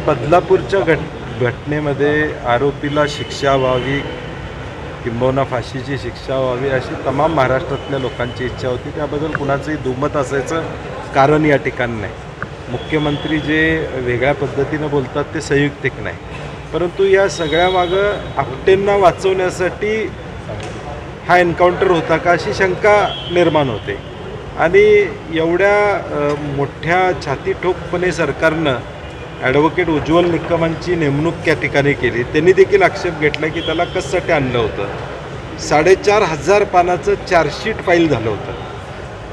बदलापूरच्या घटनेमध्ये आरोपीला शिक्षा व्हावी किंबहुना फाशीची शिक्षा व्हावी अशी तमाम महाराष्ट्रातल्या लोकांची इच्छा होती। त्याबद्दल कुणाचंही दुमत असायचं कारण या ठिकाणी नाही। मुख्यमंत्री जे वेगळ्या पद्धतीनं बोलतात ते संयुक्तिक नाही, परंतु या सगळ्यामागं आपटेंना वाचवण्यासाठी हा एन्काउंटर होता का अशी शंका निर्माण होते। आणि एवढ्या मोठ्या छातीठोकपणे सरकारनं ॲडव्होकेट उज्ज्वल निकमांची नेमणूक त्या ठिकाणी केली। त्यांनी देखील आक्षेप घेतला की त्याला कशासाठी आणलं होतं। 4,500 पानाचं चार्जशीट फाईल झालं होतं।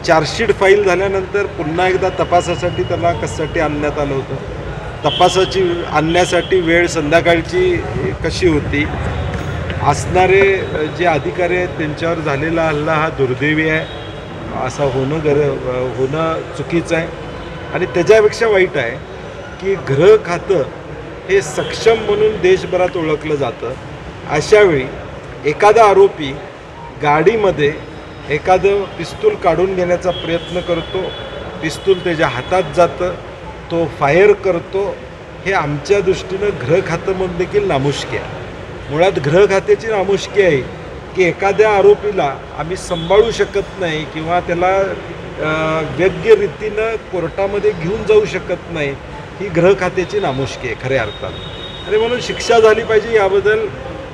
चार्जशीट फाईल झाल्यानंतर पुन्हा एकदा तपासासाठी त्याला कशासाठी आणण्यात आलं होतं। तपासाची आणण्यासाठी वेळ संध्याकाळची कशी होती। असणारे जे अधिकारी आहेत त्यांच्यावर झालेला हल्ला हा दुर्दैवी आहे, असं होणं चुकीचं आहे। आणि त्याच्यापेक्षा वाईट आहे की गृह खातं हे सक्षम म्हणून देशभरात ओळखलं जातं। अशावेळी एखादा आरोपी गाडीमध्ये एखादं पिस्तूल काढून घेण्याचा प्रयत्न करतो, पिस्तूल त्याच्या हातात जातं, तो फायर करतो। हे आमच्या दृष्टीनं गृह खातं म्हणून देखील नामुष्की आहे। मुळात गृह खात्याची नामुष्की आहे की एखाद्या आरोपीला आम्ही सांभाळू शकत नाही किंवा त्याला योग्य रीतीनं कोर्टामध्ये घेऊन जाऊ शकत नाही, ही गृह खात्याची नामुष्की आहे खऱ्या अर्थानं। आणि म्हणून शिक्षा झाली पाहिजे याबद्दल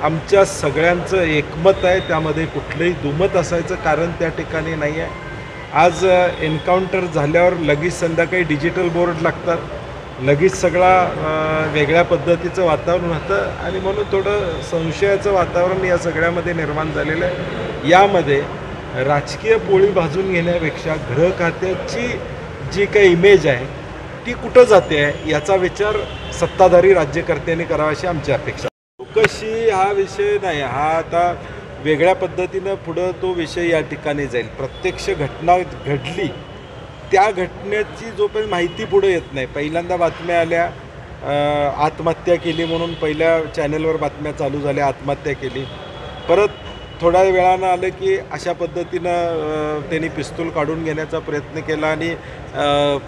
आमच्या सगळ्यांचं एकमत आहे। त्यामध्ये कुठलंही दुमत असायचं कारण त्या ठिकाणी नाही आहे। आज एन्काउंटर झाल्यावर लगेच संध्याकाळी डिजिटल बोर्ड लागतात, लगेच सगळा वेगळ्या पद्धतीचं वातावरण होतं आणि म्हणून थोडं संशयाचं वातावरण या सगळ्यामध्ये निर्माण झालेलं आहे। यामध्ये राजकीय पोळी भाजून घेण्यापेक्षा गृह खात्याची जी काही इमेज आहे ती कुठं जाते आहे याचा विचार सत्ताधारी राज्यकर्त्यांनी करावा अशी आमची अपेक्षा। चौकशी हा विषय नाही, हा आता वेगळ्या पद्धतीनं पुढं तो विषय या ठिकाणी जाईल। प्रत्यक्ष घटना घडली त्या घटनेची जोपर्यंत माहिती पुढे येत नाही, पहिल्यांदा बातम्या आल्या आत्महत्या केली म्हणून पहिल्या चॅनलवर बातम्या चालू झाल्या आत्महत्या केली, परत थोड्या वेळानं आलं की अशा पद्धतीनं त्यांनी पिस्तूल काढून घेण्याचा प्रयत्न केला आणि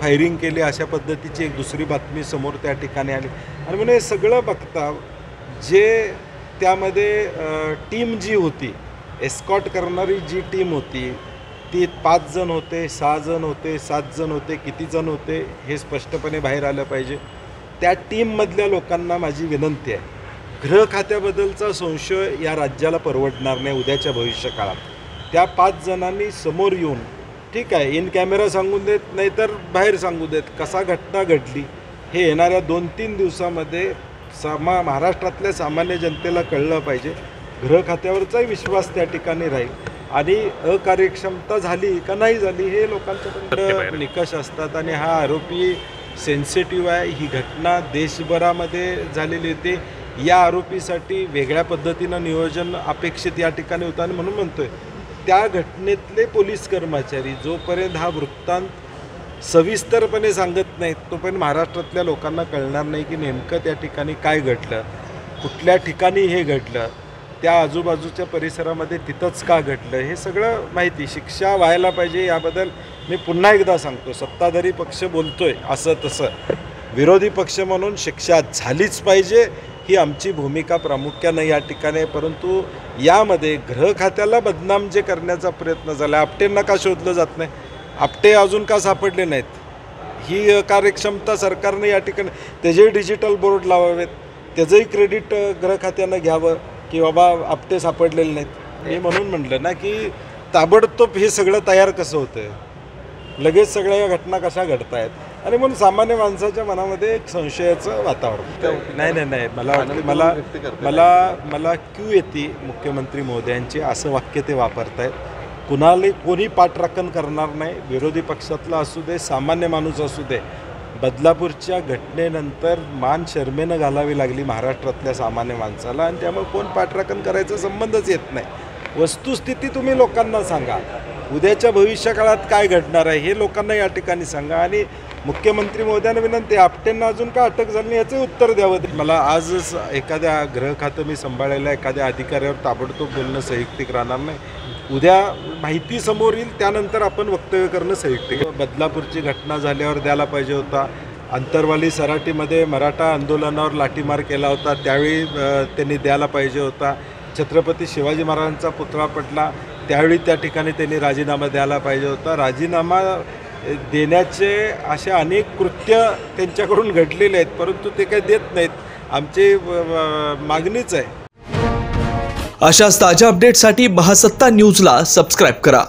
फायरिंग केली अशा पद्धतीची एक दुसरी बातमी समोर त्या ठिकाणी आली। आणि म्हणून हे सगळं बघता जे त्यामध्ये टीम जी होती, एस्कॉर्ट करणारी जी टीम होती ती 5 जण होते, 6 जण होते, 7 जण होते, किती जण होते हे स्पष्टपणे बाहेर आलं पाहिजे। त्या टीममधल्या लोकांना माझी विनंती आहे, गृह खात्याबद्दलचा संशय या राज्याला परवडणार नाही उद्याच्या भविष्यकाळात। त्या 5 जणांनी समोर येऊन ठीक आहे इन कॅमेरा सांगून देत, नाहीतर बाहेर सांगू देत, कसा घटना घडली हे येणाऱ्या 2-3 दिवसामध्ये महाराष्ट्रातल्या सामान्य जनतेला कळलं पाहिजे। गृह खात्यावरचाही विश्वास त्या ठिकाणी राहील आणि अकार्यक्षमता झाली का नाही झाली हे लोकांच्यापर्यंत निकष असतात। आणि हा आरोपी सेन्सिटिव्ह आहे, ही घटना देशभरामध्ये झालेली होती। या आरोपीसाठी वेगळ्या पद्धतीनं नियोजन अपेक्षित या ठिकाणी होतं आणि म्हणून म्हणतोय त्या घटनेतले पोलीस कर्मचारी जोपर्यंत हा वृत्तांत सविस्तरपणे सांगत नाहीत तोपर्यंत महाराष्ट्रातल्या लोकांना कळणार नाही की नेमकं त्या ठिकाणी काय घडलं, कुठल्या ठिकाणी हे घडलं, त्या आजूबाजूच्या परिसरामध्ये तिथंच का घडलं, हे सगळं माहिती। शिक्षा व्हायला पाहिजे याबद्दल मी पुन्हा एकदा सांगतो, सत्ताधारी पक्ष बोलतोय असं तसं, विरोधी पक्ष म्हणून शिक्षा झालीच पाहिजे ही आमची भूमिका प्रामुख्यानं या ठिकाणी आहे। परंतु यामध्ये गृह खात्याला बदनाम जे करण्याचा प्रयत्न झाला, आपटेंना का शोधलं जात नाही, आपटे अजून का सापडले नाहीत, ही कार्यक्षमता सरकारनं या ठिकाणी त्याचेही डिजिटल बोर्ड लावावेत, त्याचंही क्रेडिट गृह खात्यानं घ्यावं की बाबा आपटे सापडलेले नाहीत। हे म्हणून म्हटलं ना की ताबडतोब हे सगळं तयार कसं होतं, लगेच सगळ्या या घटना कशा घडत आहेत आणि म्हणून सामान्य माणसाच्या मनामध्ये एक संशयाचं वातावरण नाही मला क्यू येते मुख्यमंत्री महोदयांची, असं वाक्य ते वापरतायत। कोणी पाठराखण करणार नाही, विरोधी पक्षातला असू दे, सामान्य माणूस असू दे। बदलापूरच्या घटनेनंतर मान शर्मेनं घालावी लागली महाराष्ट्रातल्या सामान्य माणसाला आणि त्यामुळे कोण पाठराखण करायचा संबंधच येत नाही। वस्तुस्थिती तुम्ही लोकांना सांगा, उद्याच्या भविष्यकाळात काय घडणार आहे हे लोकांना या ठिकाणी सांगा। आणि मुख्यमंत्री महोदयांना विनंती, आपटेंना अजून का अटक झाली नाही याचे उत्तर द्यावं। मला आजच एखाद्या गृह खातं मी सांभाळलेल्या एखाद्या अधिकाऱ्यावर ताबडतोब बोलणं संयुक्तिक राहणार नाही। उद्या माहिती समोर येईल त्यानंतर आपण वक्तव्य करणं संयुक्तिक। बदलापूरची घटना झाल्यावर द्यायला पाहिजे होता, अंतरवाली सराटीमध्ये मराठा आंदोलनावर लाठीमार केला होता, त्यावेळी त्यांनी द्यायला पाहिजे होता. छत्रपती शिवाजी महाराजांचा पुतळा पडला, त्यावेळी त्या ठिकाणी त्यांनी राजीनामा द्यायला पाहिजे होता. राजीनामा देण्याचे अशा अनेक कृत्य त्यांच्याकडून घडलेले आहेत, परंतु ते काही देत नाहीत. आमची मागणीच आहे. अशाच ताज्या अपडेटसाठी महासत्ता न्यूजला सबस्क्राईब करा.